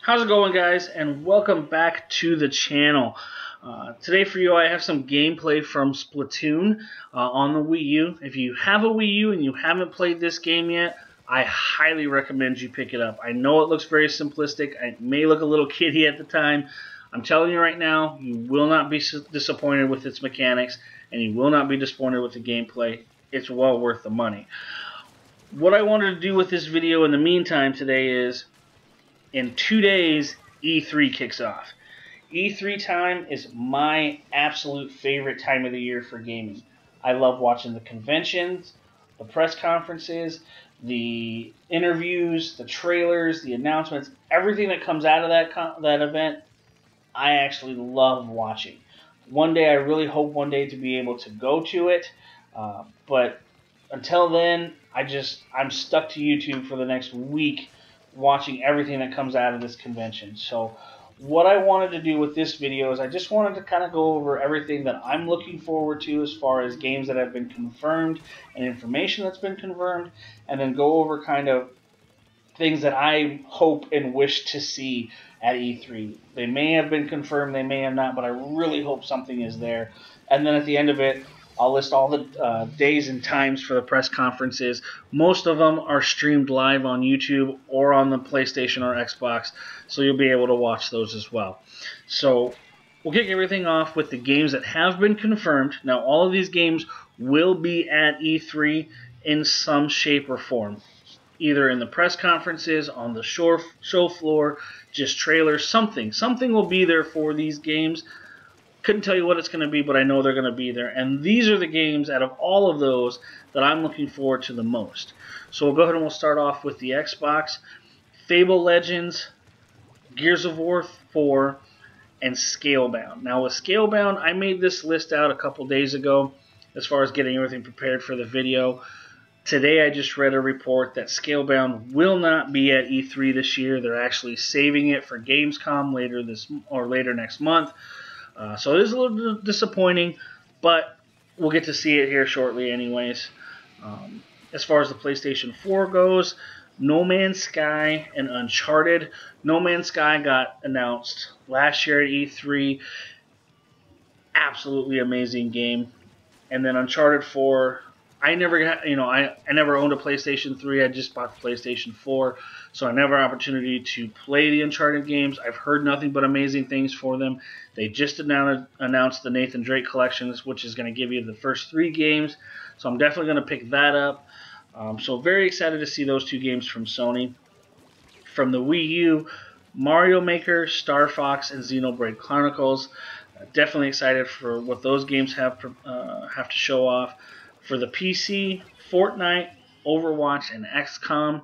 How's it going, guys? And welcome back to the channel. Today for you I have some gameplay from Splatoon on the Wii U. If you have a Wii U and you haven't played this game yet, I highly recommend you pick it up. I know it looks very simplistic. It may look a little kiddie at the time. I'm telling you right now, you will not be disappointed with its mechanics, and you will not be disappointed with the gameplay. It's well worth the money. What I wanted to do with this video in the meantime today is, in 2 days, E3 kicks off. E3 time is my absolute favorite time of the year for gaming. I love watching the conventions, the press conferences, the interviews, the trailers, the announcements, everything that comes out of that event. I actually love watching. One day, I really hope one day to be able to go to it, but until then, I'm stuck to YouTube for the next week, watching everything that comes out of this convention. So what I wanted to do with this video is I just wanted to kind of go over everything that I'm looking forward to as far as games that have been confirmed and information that's been confirmed, and then go over kind of things that I hope and wish to see at E3. They may have been confirmed, they may have not, but I really hope something is there. And then at the end of it, I'll list all the days and times for the press conferences. Most of them are streamed live on YouTube or on the PlayStation or Xbox, so you'll be able to watch those as well. So we'll kick everything off with the games that have been confirmed. Now, all of these games will be at E3 in some shape or form, either in the press conferences, on the show floor, just trailers, something. Something will be there for these games. Couldn't tell you what it's going to be, but I know they're going to be there. And these are the games out of all of those that I'm looking forward to the most. So we'll go ahead and we'll start off with the Xbox. Fable Legends, Gears of War 4, and Scalebound. Now with Scalebound, I made this list out a couple days ago as far as getting everything prepared for the video. Today I just read a report that Scalebound will not be at E3 this year. They're actually saving it for Gamescom later next month. So it is a little disappointing, but we'll get to see it here shortly anyways. As far as the PlayStation 4 goes, No Man's Sky and Uncharted. No Man's Sky got announced last year at E3. Absolutely amazing game. And then Uncharted 4, I never owned a PlayStation 3. I just bought the PlayStation 4, so I never had an opportunity to play the Uncharted games. I've heard nothing but amazing things for them. They just announced the Nathan Drake collections, which is going to give you the first 3 games, so I'm definitely going to pick that up. So very excited to see those 2 games from Sony. From the Wii U, Mario Maker, Star Fox, and Xenoblade Chronicles. Definitely excited for what those games have to show off. For the PC, Fortnite, Overwatch, and XCOM.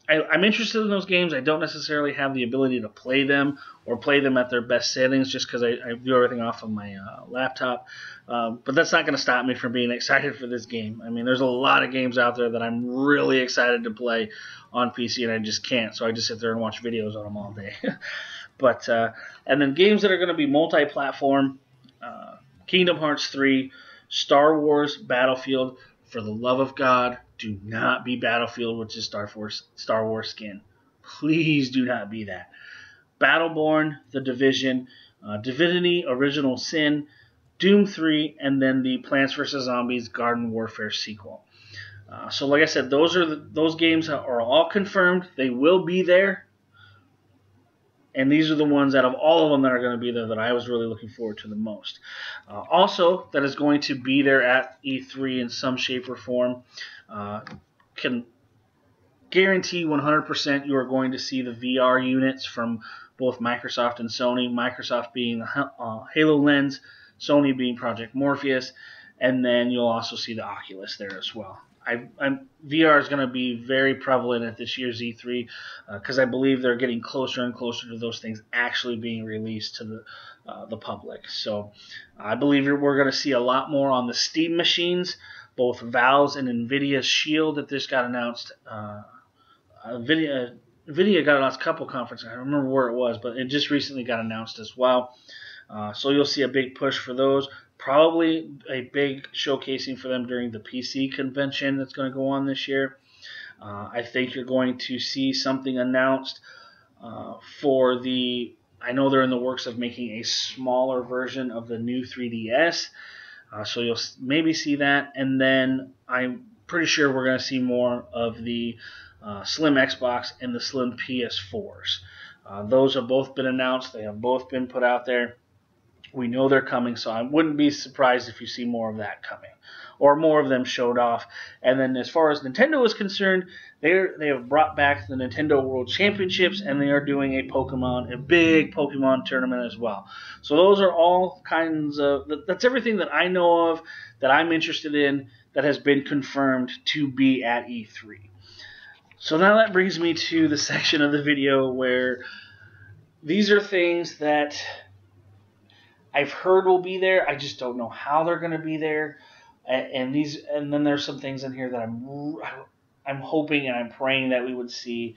I'm interested in those games. I don't necessarily have the ability to play them or play them at their best settings just because I do everything off of my laptop. But that's not going to stop me from being excited for this game. I mean, there's a lot of games out there that I'm really excited to play on PC, and I just can't. So I just sit there and watch videos on them all day. And then games that are going to be multi-platform. Kingdom Hearts 3, Star Wars Battlefield. For the love of God, do not be Battlefield with just Star Wars skin. Please do not be that. Battleborn, The Division, Divinity Original Sin, Doom 3, and then the Plants vs. Zombies Garden Warfare sequel. So like I said, those games are all confirmed. They will be there. And these are the ones out of all of them that are going to be there that I was really looking forward to the most. Also, that is going to be there at E3 in some shape or form. Can guarantee 100% you are going to see the VR units from both Microsoft and Sony. Microsoft being the HoloLens, Sony being Project Morpheus, and then you'll also see the Oculus there as well. VR is going to be very prevalent at this year's E3 because I believe they're getting closer and closer to those things actually being released to the public. So I believe we're going to see a lot more on the Steam machines, both Valve's and NVIDIA's Shield that just got announced. NVIDIA got announced a couple conferences. I don't remember where it was, but it just recently got announced as well. So you'll see a big push for those. Probably a big showcasing for them during the PC convention that's going to go on this year. I think you're going to see something announced for the. I know they're in the works of making a smaller version of the new 3DS, so you'll maybe see that, and then I'm pretty sure we're going to see more of the Slim Xbox and the Slim PS4s. Those have both been announced. They have both been put out there. We know they're coming, so I wouldn't be surprised if you see more of that coming, or more of them showed off. And then as far as Nintendo is concerned, they have brought back the Nintendo World Championships, and they are doing a big Pokemon tournament as well. So those are all kinds of, that's everything that I know of that I'm interested in that has been confirmed to be at E3. So now that brings me to the section of the video where these are things that I've heard will be there. I just don't know how they're going to be there. And then there's some things in here that I'm hoping and I'm praying that we would see,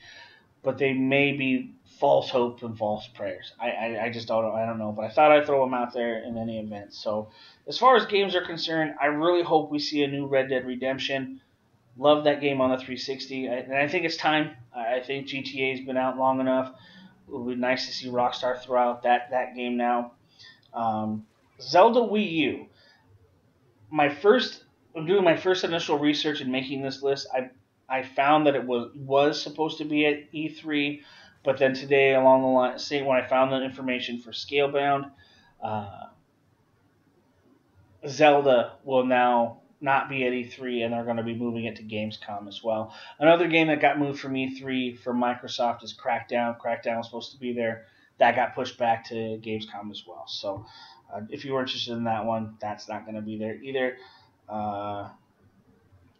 but they may be false hopes and false prayers. I just don't know. I don't know, but I thought I'd throw them out there in any event. So as far as games are concerned, I really hope we see a new Red Dead Redemption. Love that game on the 360, and I think it's time. I think GTA has been out long enough. It would be nice to see Rockstar throw out that game now. Zelda Wii U. I'm doing my first initial research in making this list. I found that it was supposed to be at E3, but then today along the line, when I found the information for Scalebound, Zelda will now not be at E3, and they're going to be moving it to Gamescom as well. Another game that got moved from E3 for Microsoft is Crackdown. Crackdown was supposed to be there. That got pushed back to Gamescom as well. So if you were interested in that one, that's not going to be there either.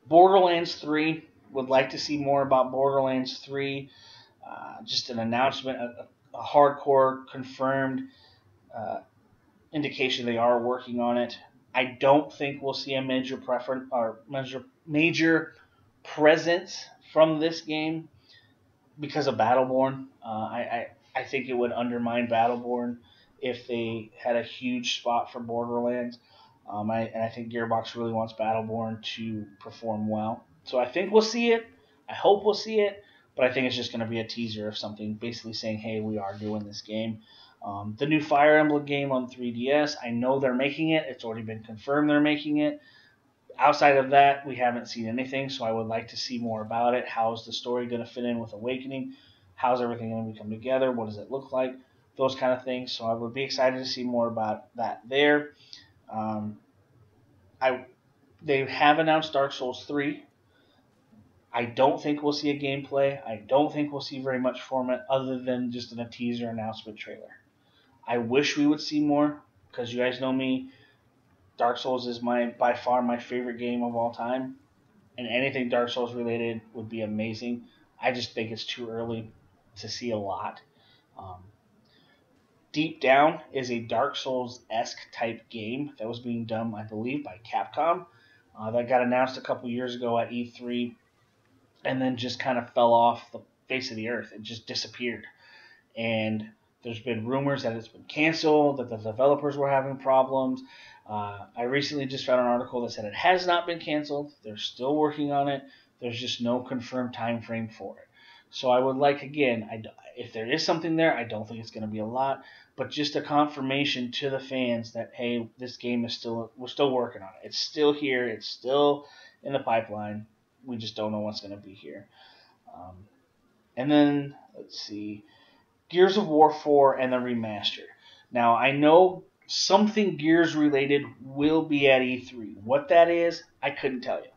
Borderlands 3. Would like to see more about Borderlands 3. Just an announcement, a hardcore confirmed indication they are working on it. I don't think we'll see a major presence from this game because of Battleborn. I think it would undermine Battleborn if they had a huge spot for Borderlands. And I think Gearbox really wants Battleborn to perform well. So I think we'll see it. I hope we'll see it. But I think it's just going to be a teaser of something basically saying, hey, we are doing this game. The new Fire Emblem game on 3DS, I know they're making it. It's already been confirmed they're making it. Outside of that, we haven't seen anything, so I would like to see more about it. How is the story going to fit in with Awakening? How's everything going to come together? What does it look like? Those kind of things. So I would be excited to see more about that there. They have announced Dark Souls 3. I don't think we'll see a gameplay. I don't think we'll see very much from it other than just in a teaser announcement trailer. I wish we would see more because you guys know me. Dark Souls is by far my favorite game of all time, and anything Dark Souls related would be amazing. I just think it's too early to see a lot. Deep Down is a Dark Souls-esque type game that was being done, I believe, by Capcom. That got announced a couple years ago at E3, and then just kind of fell off the face of the earth. It just disappeared. And there's been rumors that it's been canceled, that the developers were having problems. I recently just found an article that said it has not been canceled. They're still working on it. There's just no confirmed time frame for it. So I would like, again, if there is something there, I don't think it's going to be a lot, but just a confirmation to the fans that, hey, this game we're still working on it. It's still here. It's still in the pipeline. We just don't know what's going to be here. And then, let's see, Gears of War 4 and the remaster. Now, I know something Gears related will be at E3. What that is, I couldn't tell you.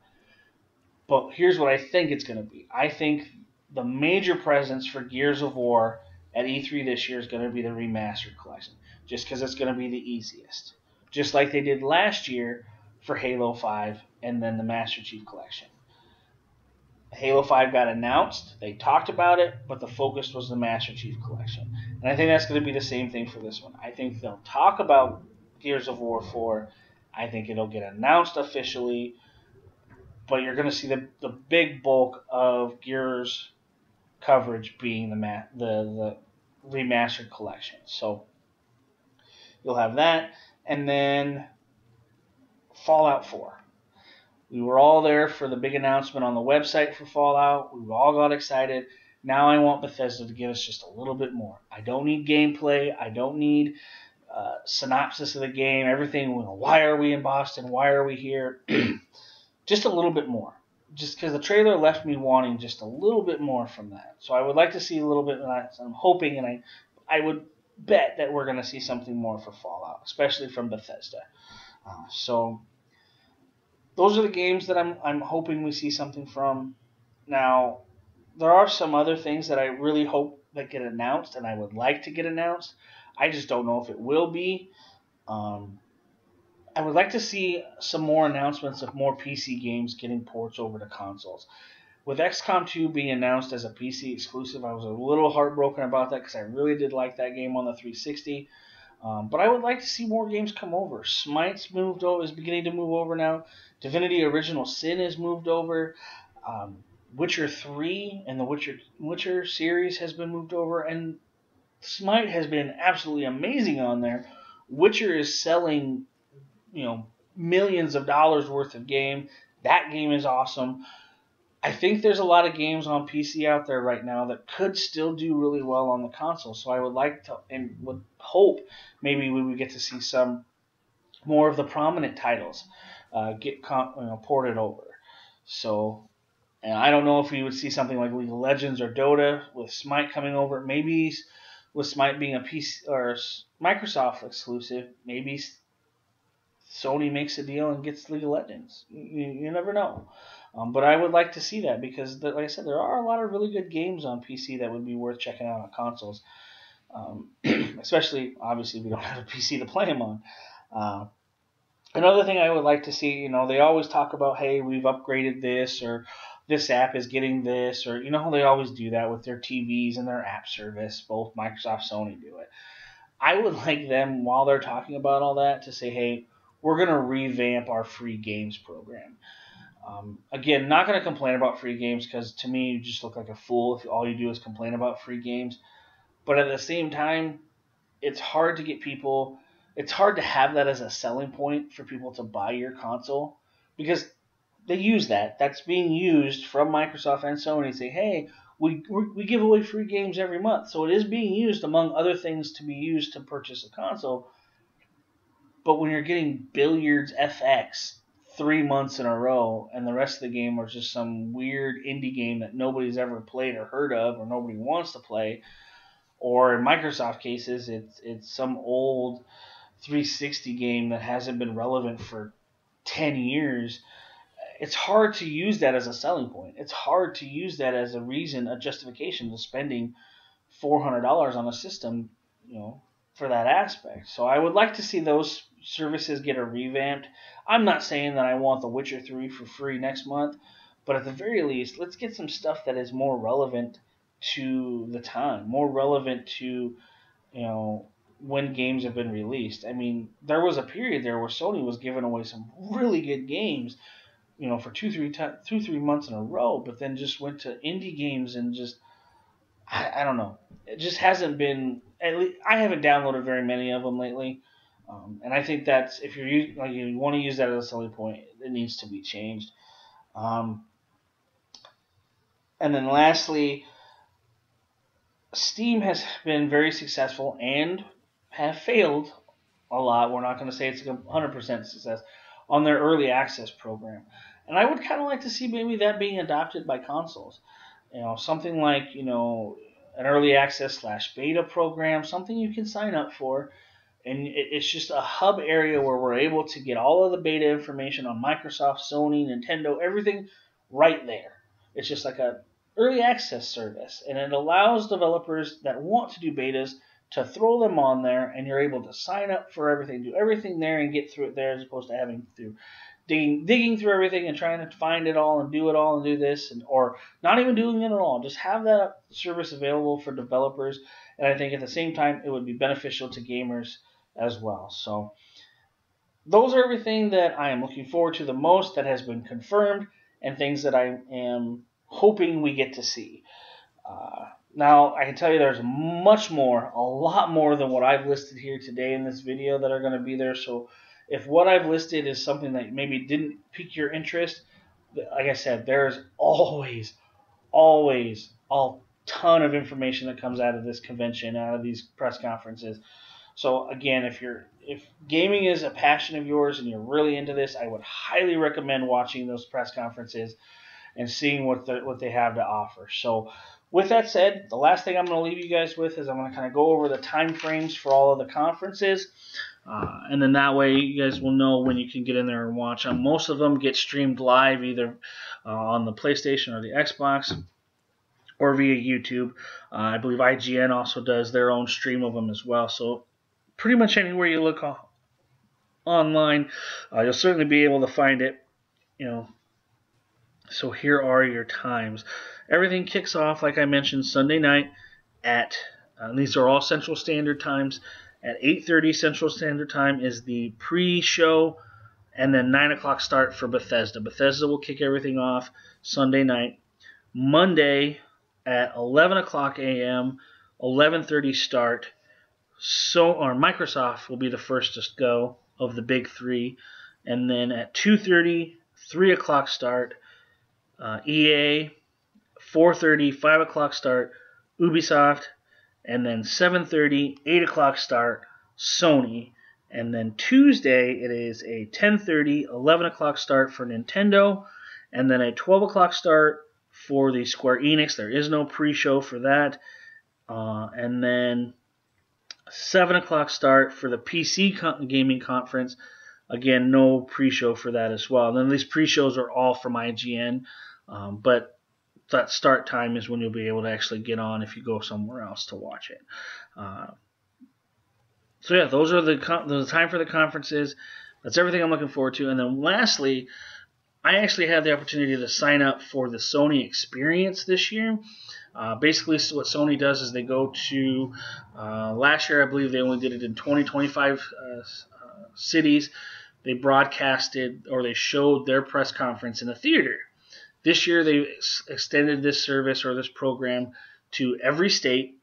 But here's what I think it's going to be. I think the major presence for Gears of War at E3 this year is going to be the remastered collection, just because it's going to be the easiest. Just like they did last year for Halo 5 and then the Master Chief Collection. Halo 5 got announced, they talked about it, but the focus was the Master Chief Collection. And I think that's going to be the same thing for this one. I think they'll talk about Gears of War 4. I think it'll get announced officially, but you're going to see the big bulk of Gears coverage being the remastered collection. So you'll have that, and then Fallout 4. We were all there for the big announcement on the website for Fallout. We all got excited. Now I want Bethesda to give us just a little bit more. I don't need gameplay. I don't need synopsis of the game. Everything. Why are we in Boston? Why are we here? Just a little bit more. Just because the trailer left me wanting just a little bit more from that. So I would like to see a little bit. And I'm hoping, and I would bet that we're going to see something more for Fallout, especially from Bethesda. So those are the games that I'm hoping we see something from. Now, there are some other things that I really hope that get announced, and I would like to get announced. I just don't know if it will be. I would like to see some more announcements of more PC games getting ports over to consoles. With XCOM 2 being announced as a PC exclusive, I was a little heartbroken about that because I really did like that game on the 360. But I would like to see more games come over. Smite's moved over, is beginning to move over now. Divinity Original Sin is moved over. Witcher 3 and the Witcher series has been moved over. And Smite has been absolutely amazing on there. Witcher is selling, millions of dollars worth of game. That game is awesome. I think there's a lot of games on PC out there right now that could still do really well on the console. So I would like to and would hope maybe we would get to see some more of the prominent titles get ported over. So, and I don't know if we would see something like League of Legends or Dota with Smite coming over. Maybe with Smite being a PC or Microsoft exclusive, maybe Sony makes a deal and gets League of Legends. You never know. But I would like to see that because, like I said, there are a lot of really good games on PC that would be worth checking out on consoles. Especially, obviously, we don't have a PC to play them on. Another thing I would like to see, they always talk about, hey, we've upgraded this, or this app is getting this, or how they always do that with their TVs and their app service. Both Microsoft, Sony do it. I would like them, while they're talking about all that, to say, hey, we're going to revamp our free games program. Again, not going to complain about free games because to me you just look like a fool if all you do is complain about free games. But at the same time, it's hard to have that as a selling point for people to buy your console because they use that. That's being used from Microsoft and Sony to say, hey, we give away free games every month. So it is being used among other things to be used to purchase a console. But when you're getting Billiards FX 3 months in a row, and the rest of the game was just some weird indie game that nobody's ever played or heard of, or nobody wants to play, or in Microsoft cases, it's some old 360 game that hasn't been relevant for 10 years. It's hard to use that as a selling point. It's hard to use that as a justification to spending $400 on a system, for that aspect. So I would like to see those services get a revamped. I'm not saying that I want The Witcher 3 for free next month, but at the very least, let's get some stuff that is more relevant to the time, more relevant to, when games have been released. I mean, there was a period there where Sony was giving away some really good games, for 2-3 months in a row, but then just went to indie games and just, I don't know. It just hasn't been. At least I haven't downloaded very many of them lately, and I think that's if you want to use that as a selling point, it needs to be changed. And then lastly, Steam has been very successful and have failed a lot. We're not going to say it's 100% success on their early access program, and I would kind of like to see maybe that being adopted by consoles. Something like, an early access / beta program, something you can sign up for. And it's just a hub area where we're able to get all of the beta information on Microsoft, Sony, Nintendo, everything right there. It's just like a early access service. And it allows developers that want to do betas to throw them on there, and you're able to sign up for everything, do everything there and get through it there as opposed to having to digging through everything and trying to find it all and do it all and do this, or not even doing it at all. Just have that service available for developers, and I think at the same time it would be beneficial to gamers as well. So those are everything that I am looking forward to the most that has been confirmed, and things that I am hoping we get to see. Now, I can tell you there's much more, a lot more than what I've listed here today in this video that are going to be there, so if what I've listed is something that maybe didn't pique your interest, like I said, there's always a ton of information that comes out of this convention, out of these press conferences. So again, if gaming is a passion of yours and you're really into this, I would highly recommend watching those press conferences and seeing what they have to offer. So with that said, the last thing I'm going to leave you guys with is I'm going to kind of go over the time frames for all of the conferences. And then that way you guys will know when you can get in there and watch them. Most of them get streamed live either on the PlayStation or the Xbox or via YouTube. I believe IGN also does their own stream of them as well. So pretty much anywhere you look online, you'll certainly be able to find it. So here are your times. Everything kicks off, like I mentioned, Sunday night at, these are all Central Standard Times, at 8:30 Central Standard Time is the pre-show, and then 9 o'clock start for Bethesda. Bethesda will kick everything off Sunday night. Monday at 11 o'clock a.m., 11:30 start. Microsoft will be the first to go of the big three. And then at 2:30, 3 o'clock start, EA, 4:30, 5 o'clock start, Ubisoft, and then 7:30, 8 o'clock start, Sony. And then Tuesday, it is a 10:30, 11 o'clock start for Nintendo, and then a 12 o'clock start for the Square Enix. There is no pre-show for that. And then 7 o'clock start for the PC gaming conference. Again, no pre-show for that as well. And then these pre-shows are all from IGN, but that start time is when you'll be able to actually get on if you go somewhere else to watch it. So yeah, those are the time for the conferences. That's everything I'm looking forward to. And then lastly, I actually had the opportunity to sign up for the Sony Experience this year. Basically, what Sony does is they go to, last year I believe they only did it in 25 cities. They broadcasted or they showed their press conference in a theater. This year they extended this service or this program to every state,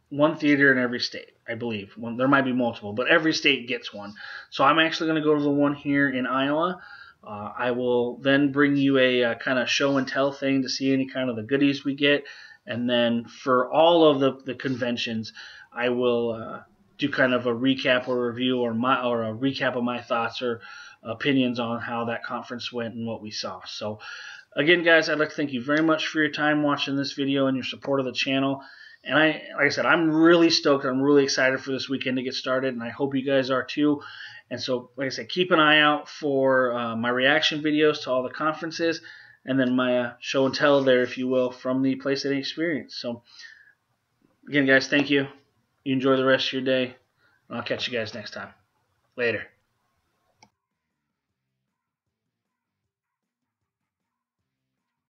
one theater in every state, I believe. There might be multiple, but every state gets one. So I'm actually going to go to the one here in Iowa. I will then bring you a kind of show and tell thing to see any kind of the goodies we get. And then for all of the conventions, I will do kind of a recap or review or a recap of my thoughts or opinions on how that conference went and what we saw. So again, guys, I'd like to thank you very much for your time watching this video and your support of the channel. And like I said, I'm really stoked. I'm really excited for this weekend to get started, and I hope you guys are too. And so, like I said, keep an eye out for my reaction videos to all the conferences, and then my show and tell there, if you will, from the PlayStation Experience. So, again, guys, thank you. You enjoy the rest of your day, and I'll catch you guys next time. Later.